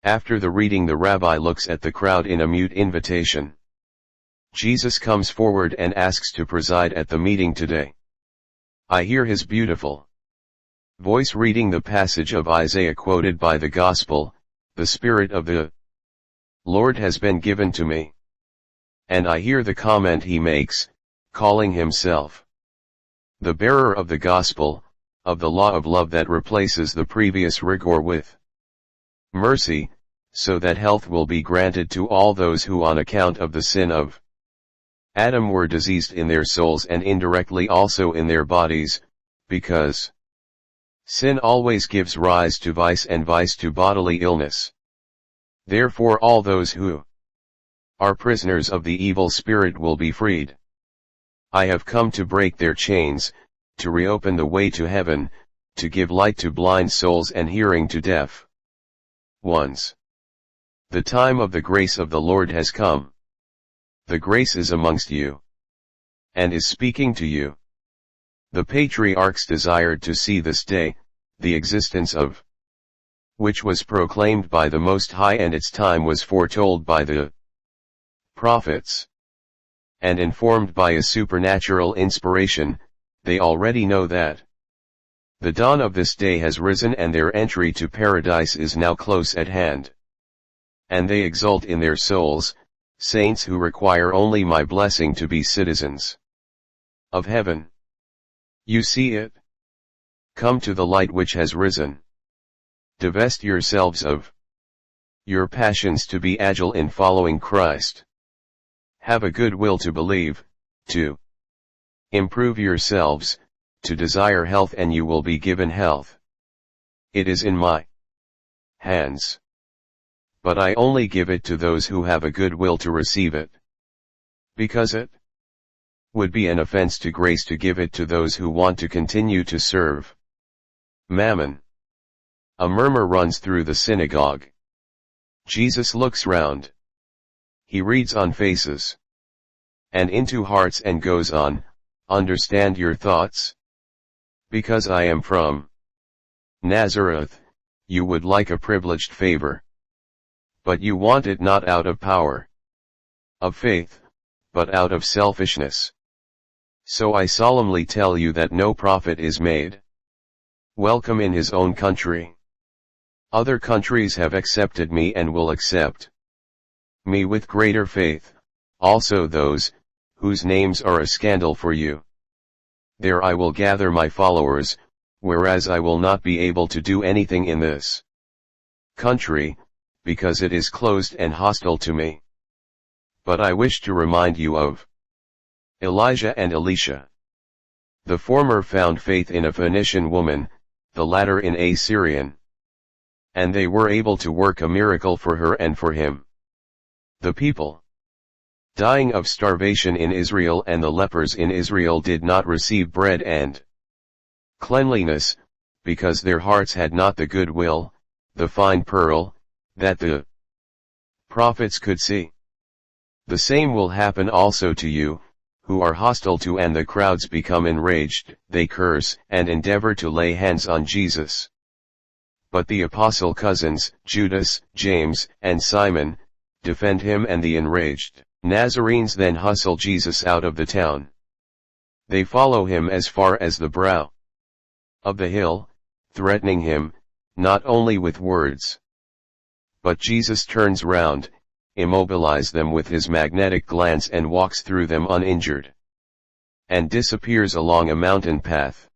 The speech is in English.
After the reading, the rabbi looks at the crowd in a mute invitation. Jesus comes forward and asks to preside at the meeting today. I hear his beautiful voice reading the passage of Isaiah quoted by the Gospel, "The Spirit of the Lord has been given to me." And I hear the comment he makes, calling himself the bearer of the Gospel, of the law of love that replaces the previous rigor with mercy, so that health will be granted to all those who on account of the sin of Adam were diseased in their souls and indirectly also in their bodies, because sin always gives rise to vice and vice to bodily illness. Therefore all those who are prisoners of the evil spirit will be freed. I have come to break their chains, to reopen the way to heaven, to give light to blind souls and hearing to deaf ones. The time of the grace of the Lord has come. The grace is amongst you, and is speaking to you. The patriarchs desired to see this day, the existence of which was proclaimed by the Most High, and its time was foretold by the prophets. And informed by a supernatural inspiration, they already know that the dawn of this day has risen and their entry to paradise is now close at hand. And they exult in their souls, saints who require only my blessing to be citizens of heaven. You see it? Come to the light which has risen. Divest yourselves of your passions to be agile in following Christ. Have a good will to believe, to improve yourselves, to desire health, and you will be given health. It is in my hands. But I only give it to those who have a good will to receive it. Because it would be an offense to grace to give it to those who want to continue to serve Mammon. A murmur runs through the synagogue. Jesus looks round. He reads on faces and into hearts and goes on, understand your thoughts? Because I am from Nazareth, you would like a privileged favor. But you want it not out of power of faith, but out of selfishness. So I solemnly tell you that no prophet is made welcome in his own country. Other countries have accepted me and will accept me with greater faith, also those whose names are a scandal for you. There I will gather my followers, whereas I will not be able to do anything in this country, because it is closed and hostile to me. But I wish to remind you of Elijah and Elisha. The former found faith in a Phoenician woman, the latter in a Syrian. And they were able to work a miracle for her and for him. The people dying of starvation in Israel and the lepers in Israel did not receive bread and cleanliness, because their hearts had not the good will, the fine pearl, that the prophets could see. The same will happen also to you, who are hostile to, and the crowds become enraged, they curse and endeavor to lay hands on Jesus. But the apostle cousins, Judas, James, and Simon, defend him, and the enraged Nazarenes then hustle Jesus out of the town. They follow him as far as the brow of the hill, threatening him, not only with words. But Jesus turns round, immobilizes them with his magnetic glance, and walks through them uninjured, and disappears along a mountain path.